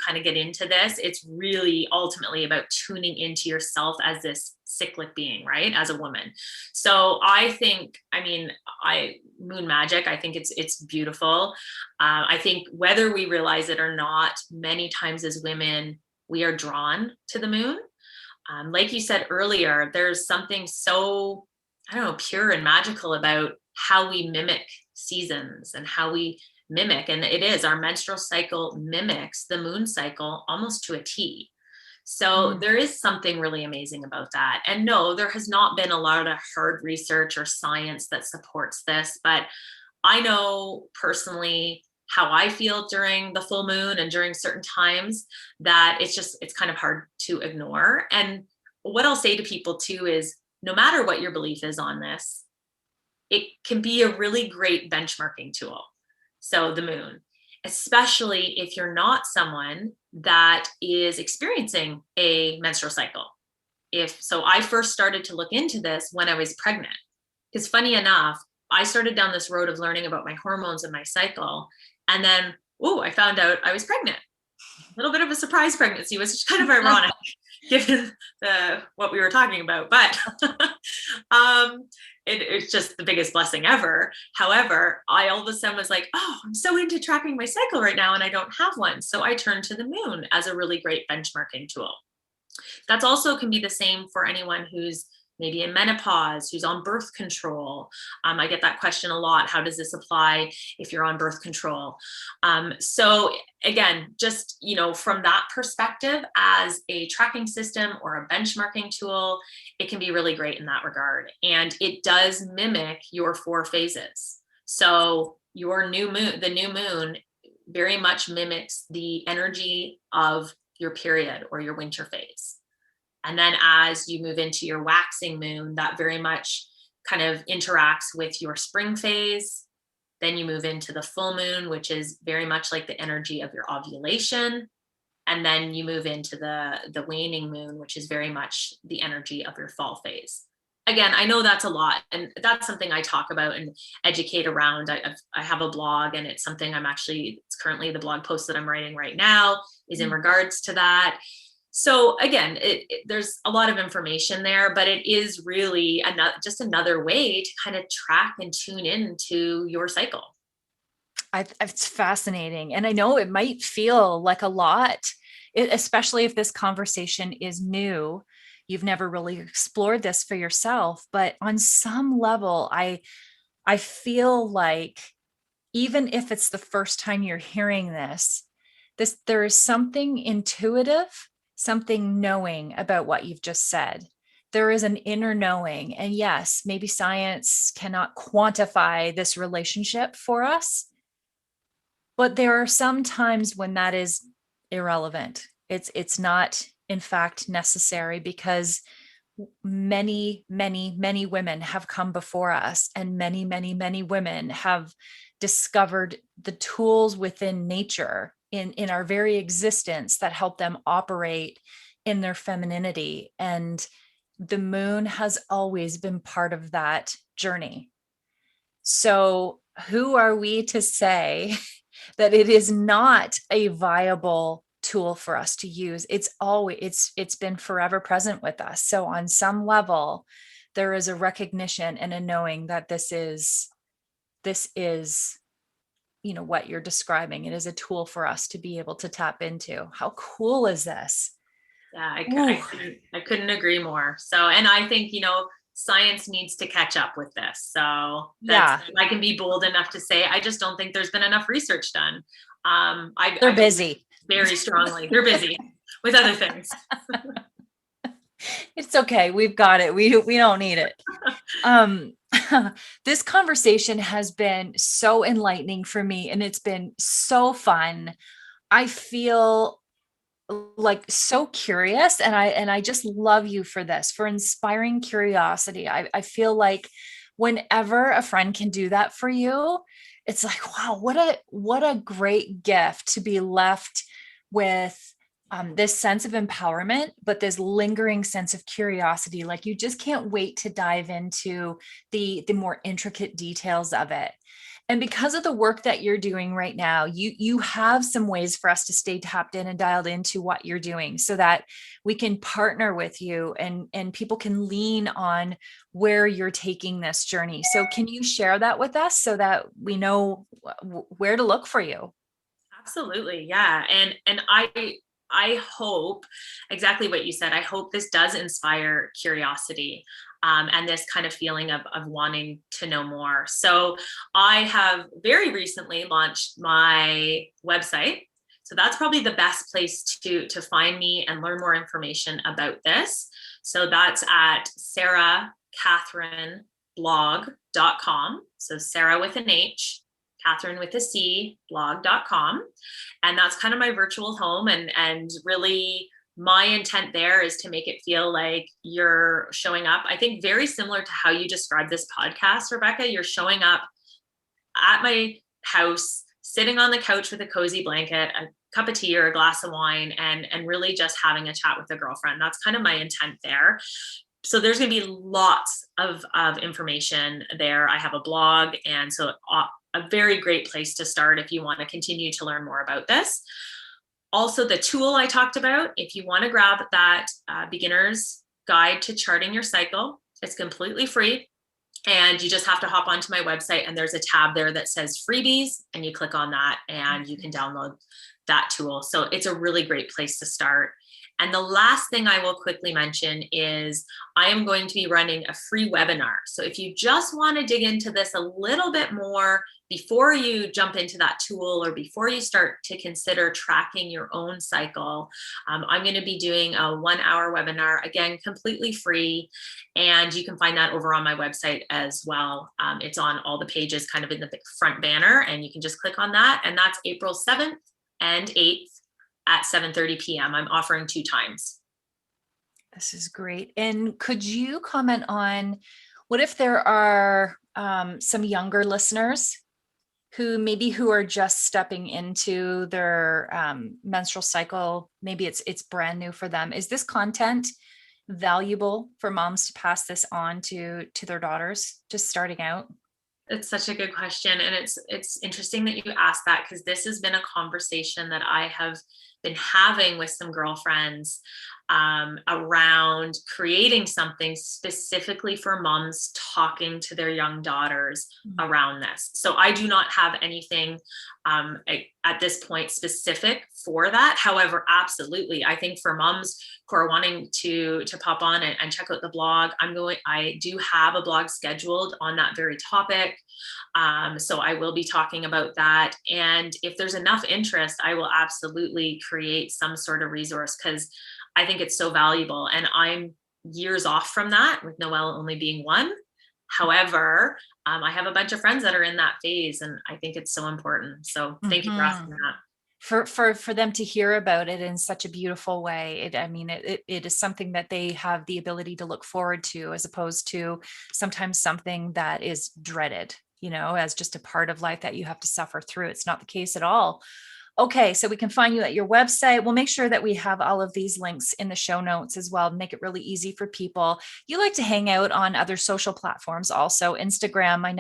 Speaker 2: kind of get into this. It's really ultimately about tuning into yourself as this cyclic being, right? As a woman. So I think, I moon magic, I think it's beautiful. I think whether we realize it or not, many times as women, we are drawn to the moon. Like you said earlier, there's something so, I don't know, pure and magical about how we mimic seasons and how we mimic. And it is, our menstrual cycle mimics the moon cycle almost to a T. So there is something really amazing about that. And no, there has not been a lot of hard research or science that supports this, but I know personally how I feel during the full moon and during certain times that it's kind of hard to ignore. And what I'll say to people too is, no matter what your belief is on this, it can be a really great benchmarking tool. So the moon, especially if you're not someone that is experiencing a menstrual cycle. So I first started to look into this when I was pregnant, because funny enough, I started down this road of learning about my hormones and my cycle. And then, I found out I was pregnant. A little bit of a surprise pregnancy, which is kind of ironic given what we were talking about. But it's just the biggest blessing ever. However, I all of a sudden was like, I'm so into tracking my cycle right now and I don't have one. So I turned to the moon as a really great benchmarking tool. That's also can be the same for anyone who's maybe in menopause, who's on birth control. I get that question a lot. How does this apply if you're on birth control? So again, just, from that perspective, as a tracking system or a benchmarking tool, it can be really great in that regard. And it does mimic your 4 phases. So your new moon, the new moon very much mimics the energy of your period or your winter phase. And then as you move into your waxing moon, that very much kind of interacts with your spring phase. Then you move into the full moon, which is very much like the energy of your ovulation. And then you move into the waning moon, which is very much the energy of your fall phase. Again, I know that's a lot, and that's something I talk about and educate around. I have a blog, and it's something it's currently the blog post that I'm writing right now is in regards to that. So again, there's a lot of information there, but it is really just another way to kind of track and tune into your cycle.
Speaker 1: It's fascinating. And I know it might feel like a lot, especially if this conversation is new. You've never really explored this for yourself, but on some level, I feel like even if it's the first time you're hearing this, there is something intuitive, something knowing about what you've just said. There is an inner knowing. And yes, maybe science cannot quantify this relationship for us, but there are some times when that is irrelevant. It's not, in fact, necessary, because many, many, many women have come before us, and many, many, many women have discovered the tools within nature in our very existence that help them operate in their femininity. And the moon has always been part of that journey. So who are we to say that it is not a viable tool for us to use? It's been forever present with us. So on some level, there is a recognition and a knowing that this is what you're describing. It is a tool for us to be able to tap into. How cool is this?
Speaker 2: Yeah,
Speaker 1: Ooh,
Speaker 2: I couldn't agree more. So, and I think, science needs to catch up with this. So that's,
Speaker 1: yeah,
Speaker 2: I can be bold enough to say, I just don't think there's been enough research done.
Speaker 1: they're
Speaker 2: I believe
Speaker 1: busy.
Speaker 2: very strongly. They're busy with other things.
Speaker 1: It's okay. We've got it. We don't need it. Um, this conversation has been so enlightening for me, and it's been so fun. I feel like so curious, and I just love you for this, for inspiring curiosity. I feel like whenever a friend can do that for you, it's like, wow, what a great gift to be left with, this sense of empowerment, but this lingering sense of curiosity. Like you just can't wait to dive into the more intricate details of it. And because of the work that you're doing right now, you have some ways for us to stay tapped in and dialed into what you're doing, so that we can partner with you, and people can lean on where you're taking this journey. So can you share that with us so that we know where to look for you?
Speaker 2: Absolutely. Yeah. And I hope exactly what you said. I hope this does inspire curiosity, and this kind of feeling of wanting to know more. So I have very recently launched my website. So that's probably the best place to find me and learn more information about this. So that's at sarahcatherineblog.com. So Sarah with an H, Catherine with a C, blog.com. And that's kind of my virtual home. And really my intent there is to make it feel like you're showing up. I think very similar to how you described this podcast, Rebecca. You're showing up at my house, sitting on the couch with a cozy blanket, a cup of tea or a glass of wine, and really just having a chat with a girlfriend. That's kind of my intent there. So there's going to be lots of information there. I have a blog, and so a very great place to start if you want to continue to learn more about this. Also, the tool I talked about, if you want to grab that beginner's guide to charting your cycle, it's completely free. And you just have to hop onto my website, and there's a tab there that says freebies, and you click on that and you can download that tool. So it's a really great place to start. And the last thing I will quickly mention is I am going to be running a free webinar. So if you just want to dig into this a little bit more before you jump into that tool, or before you start to consider tracking your own cycle, I'm going to be doing a 1-hour webinar, again, completely free. And you can find that over on my website as well. It's on all the pages, kind of in the front banner, and you can just click on that. And that's April 7th and 8th at 7:30 p.m. I'm offering 2 times.
Speaker 1: This is great. And could you comment on, what if there are some younger listeners who are just stepping into their menstrual cycle? Maybe it's brand new for them. Is this content valuable for moms to pass this on to their daughters just starting out?
Speaker 2: It's such a good question. And it's interesting that you asked that, because this has been a conversation that I have been having with some girlfriends, around creating something specifically for moms talking to their young daughters around this. So I do not have anything at this point specific for that. However, absolutely, I think for moms who are wanting to pop on and check out the blog, I do have a blog scheduled on that very topic. So I will be talking about that. And if there's enough interest, I will absolutely create some sort of resource, because I think it's so valuable. And I'm years off from that, with Noelle only being 1. However, I have a bunch of friends that are in that phase, and I think it's so important. So thank you for asking that.
Speaker 1: For them to hear about it in such a beautiful way. It is something that they have the ability to look forward to, as opposed to sometimes something that is dreaded, as just a part of life that you have to suffer through. It's not the case at all. Okay, so we can find you at your website. We'll make sure that we have all of these links in the show notes as well, make it really easy for people. You like to hang out on other social platforms also. Instagram, I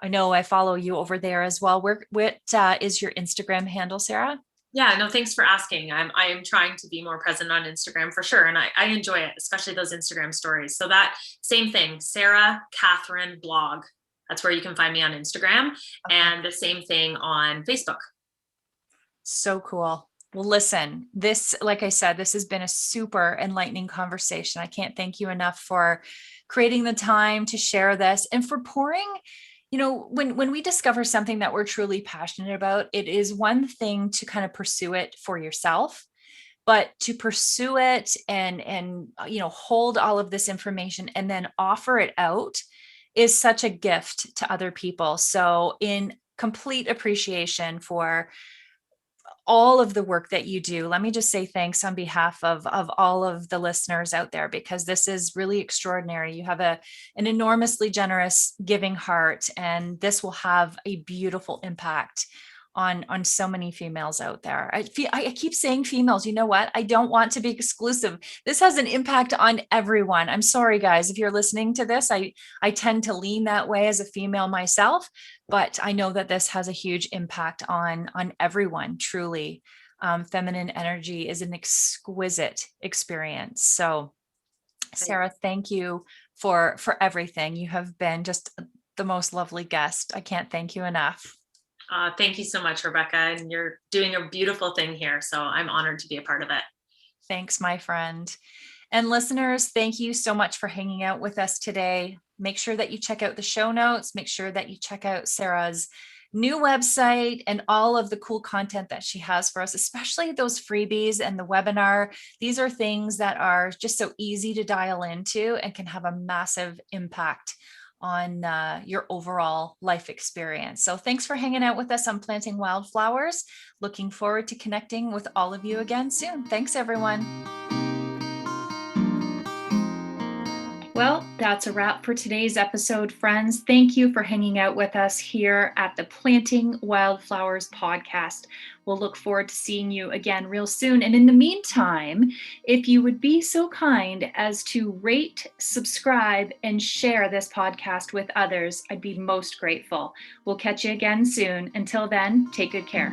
Speaker 1: know I follow you over there as well. What is your Instagram handle, Sarah?
Speaker 2: Yeah, no, thanks for asking. I am trying to be more present on Instagram for sure. And I enjoy it, especially those Instagram stories. So that same thing, Sarah Catherine blog. That's where you can find me on Instagram.
Speaker 1: Okay.
Speaker 2: And the same thing on Facebook.
Speaker 1: So cool. Well, listen, this, like I said, this has been a super enlightening conversation. I can't thank you enough for creating the time to share this and for pouring. When we discover something that we're truly passionate about, it is one thing to kind of pursue it for yourself, but to pursue it and hold all of this information and then offer it out is such a gift to other people. So in complete appreciation for all of the work that you do. Let me just say thanks on behalf of all of the listeners out there, because this is really extraordinary. You have an enormously generous giving heart, and this will have a beautiful impact on so many females out there. I keep saying females. You know what? I don't want to be exclusive. This has an impact on everyone. I'm sorry, guys, if you're listening to this. I tend to lean that way as a female myself, but I know that this has a huge impact on everyone. Truly, feminine energy is an exquisite experience. So, Sarah, thank you for everything. You have been just the most lovely guest. I can't thank you enough.
Speaker 2: Thank you so much, Rebecca. And you're doing a beautiful thing here. So I'm honored to be a part of it.
Speaker 1: Thanks, my friend. And listeners, thank you so much for hanging out with us today. Make sure that you check out the show notes. Make sure that you check out Sarah's new website and all of the cool content that she has for us, especially those freebies and the webinar. These are things that are just so easy to dial into and can have a massive impact on your overall life experience. So thanks for hanging out with us on Planting Wildflowers. Looking forward to connecting with all of you again soon. Thanks, everyone. Well, that's a wrap for today's episode, friends. Thank you for hanging out with us here at the Planting Wildflowers podcast. We'll look forward to seeing you again real soon. And in the meantime, if you would be so kind as to rate, subscribe, and share this podcast with others, I'd be most grateful. We'll catch you again soon. Until then, take good care.